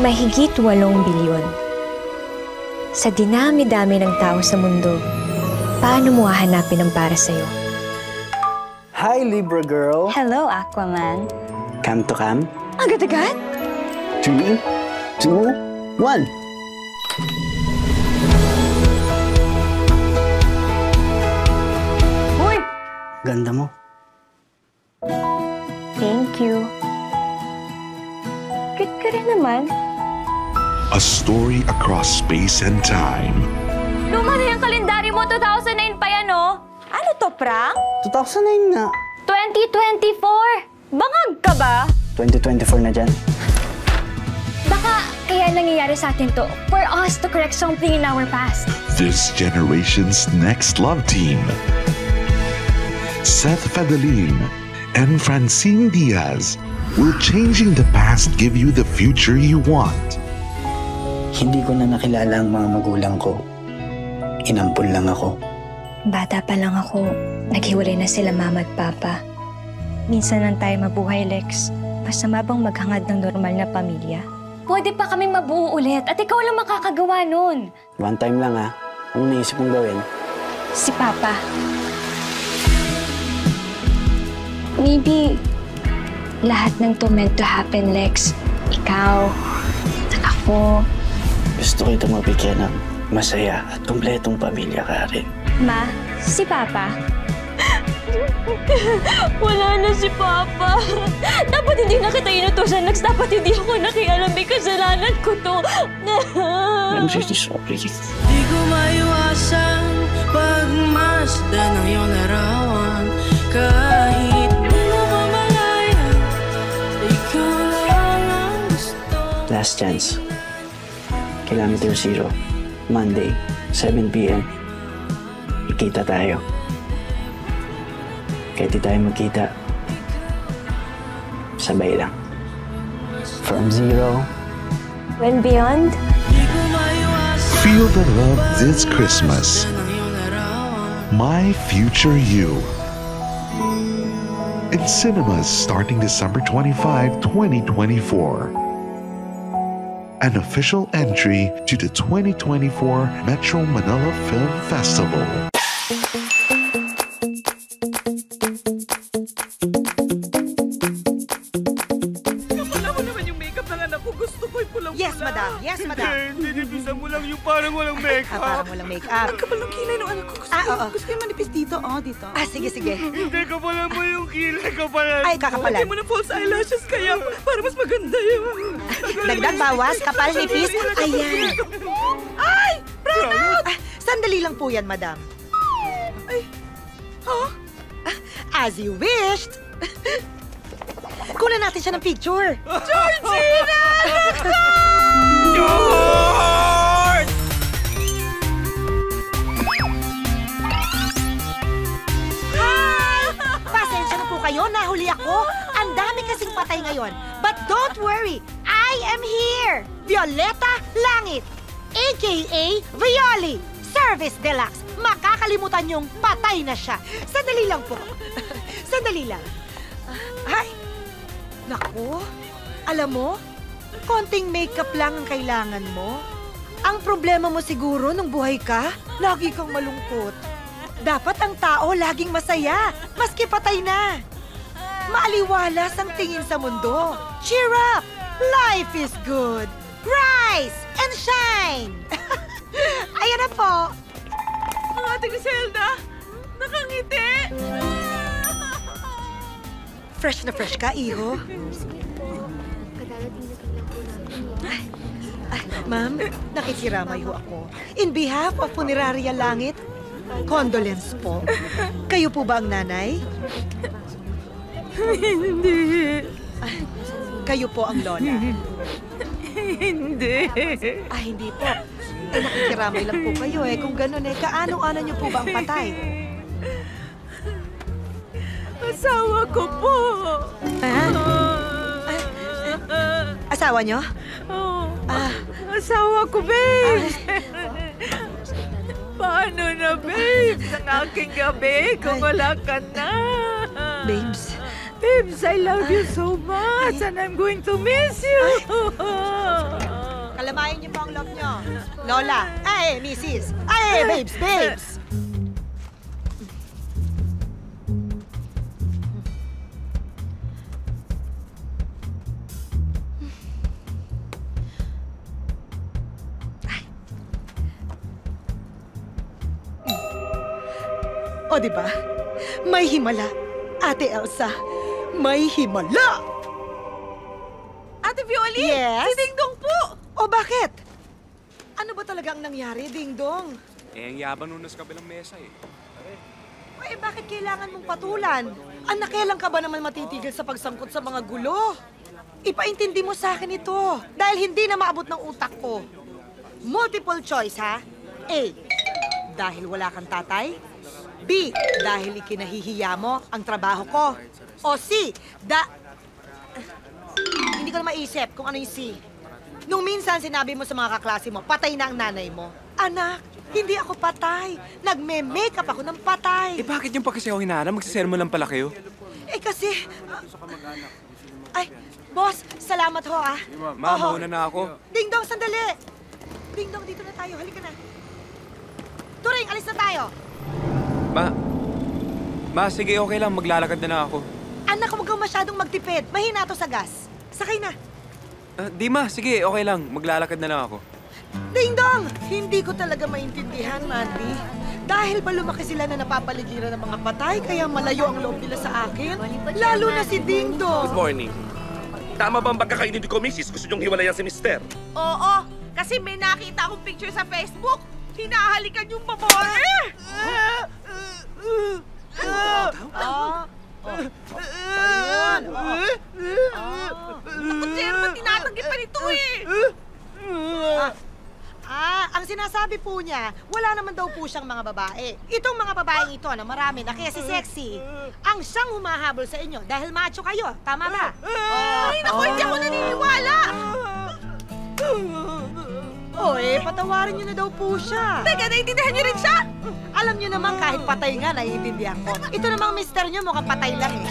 mahigit 8 bilyon. Sa dinami-dami ng tao sa mundo, paano mo hahanapin ang para sa'yo? Hi, Libra girl. Hello, Aquaman. Come to come? Agad-agad? 3, 2, 1. Uy! Ganda mo. Thank you. Cute ka rin naman. A story across space and time. Luma na yung kalendaryo mo, 2009 pa yan, oh. Ano to, prank? 2009 nga. 2024! Bangag ka ba? 2024 na dyan. Baka kaya nangyayari sa atin to for us to correct something in our past. This generation's next love team. Seth Fadalin and Francine Diaz will changing the past give you the future you want. Hindi ko na nakilala ang mga magulang ko. Inampun lang ako. Bata pa lang ako, naghiwalay na sila mama at papa. Minsan lang tayo mabuhay, Lex. Masama bang maghangad ng normal na pamilya? Pwede pa kaming mabuo ulit at ikaw lang makakagawa nun. One time lang ha. Anong naisip mong gawin? Si Papa. Maybe lahat ng to meant to happen, Lex. Ikaw, at ako. Gusto kita mabigyan ng masaya at kumpletong pamilya ka rin. Ma, si Papa. Wala na si Papa. Dapat hindi na kita inutusan, Lex. Dapat hindi ako nakialam. May kasalanan ko to. I'm really sorry. Di ko maiwasan pagmasdan ng iyong larawan. Kahit di mo mamalayan, ikaw lang ang gusto. Last chance. Kilometer 0. Monday, 7 p.m. Ikita tayo. Kahit di tayo magkita, sabay lang. From 0. When beyond? Feel the love this Christmas. My Future You. In cinemas starting December 25, 2024. An official entry to the 2024 Metro Manila Film Festival. Yes, madam. Yes, madam. Hindi, nipisan mo lang yung parang walang makeup. Parang walang make-up. Kapal ng kilay ng anak ko. Gusto ko yung manipis dito. Dito. Sige, sige. Hindi, kapalan mo yung kilay. Kapalan. Ay, kakapalan. Hindi mo na false eyelashes kaya para mas maganda yun. Dagdag bawas, kapal, nipis. Ayan. Ay! Brown out! Sandali lang po yan, madam. Ay. Huh? As you wished. Kunan natin siya ng picture. Georgina! George! Hi! Pasensya na po kayo, nahuli ako. Ang dami kasing patay ngayon. But don't worry, I am here. Violeta Langit, a.k.a. Violi. Service Deluxe. Makakalimutan niyong patay na siya. Sandali lang po. Sandali lang. Ay! Naku, alam mo, konting makeup lang ang kailangan mo. Ang problema mo siguro nung buhay ka, lagi kang malungkot. Dapat ang tao laging masaya, maski patay na. Maaliwalas ang tingin sa mundo. Cheer up! Life is good! Rise and shine! Ayan na po. Ang ating Zelda, nakangiti! Fresh na fresh ka, iho. Ma'am, nakikiramay ho ako. In behalf of Funeraria Langit, condolence po. Kayo po ba ang nanay? Hindi. Kayo po ang lola? Hindi. Hindi po. Nakikiramay lang po kayo eh. Kung gano'n kaano-ano niyo po ba ang patay? Asawa ko po. Asawa niyo? Oh, asawa ko, babe. Paano na, babe? Ang aking gabi kung wala ka na. Babes. Babes, I love you so much and I'm going to miss you. Alamayan niyo po ang love niyo. Lola. Ay, Mrs. Ay, babes. O, di ba? May himala. Ate Elsa, may himala! Ate Violi! Yes? Si Dingdong po! O, bakit? Ano ba talaga ang nangyari, Ding Dong? Ang yaban nun sa kabilang mesa eh. Bakit kailangan mong patulan? Anak, kailan ka ba naman matitigil sa pagsangkot sa mga gulo? Ipaintindi mo sa akin ito, dahil hindi na maabot ng utak ko. Multiple choice, ha? A, dahil wala kang tatay. B, dahil ikinahihiya mo ang trabaho ko. O C, hindi ko na maisip kung ano yung C. Nung minsan sinabi mo sa mga kaklase mo, patay na ang nanay mo. Anak, hindi ako patay. Nagme-makeup ako ng patay. Bakit yung pa kasi ako hinahanap? Magsisermon lang pala kayo? Kasi... Ay, boss, salamat ho, ah. Ma, Oho. mauna na ako. Ding Dong, sandali. Ding Dong, dito na tayo. Halika na. Turing, alis na tayo. Ma, sige, okay lang. Maglalakad na ako. Anak, huwag kang masyadong magtipid. Mahina to sa gas. Sakay na. Di ma, sige, okay lang. Maglalakad na ako. Ding Dong! Hindi ko talaga maintindihan, Mandy. Dahil ba lumaki sila na napapaligiran ng mga patay, kaya malayo ang loob nila sa akin? Lalo na si Ding Dong. Good morning. Tama ba ang pagkakaintindi ko, Mrs.? Gusto niyong hiwalayan si Mister? Oo, kasi may nakita akong picture sa Facebook. Hinahalikan yung babae! Ayun. Ako, Chairman, tinatanggi pa nito eh! Ang sinasabi po niya, wala naman daw po siyang mga babae. Itong mga babaeng ito na marami na kaya si Sexy, ang siyang humahabol sa inyo dahil macho kayo. Tama ba? Ay, naku, hindi ako naniniwala! Patawarin niyo na daw po siya. Teka, naiintindihan niyo rin siya? Alam niyo naman kahit patay nga, naiintindihan ko. Ito namang mister niyo mukhang patay lang eh.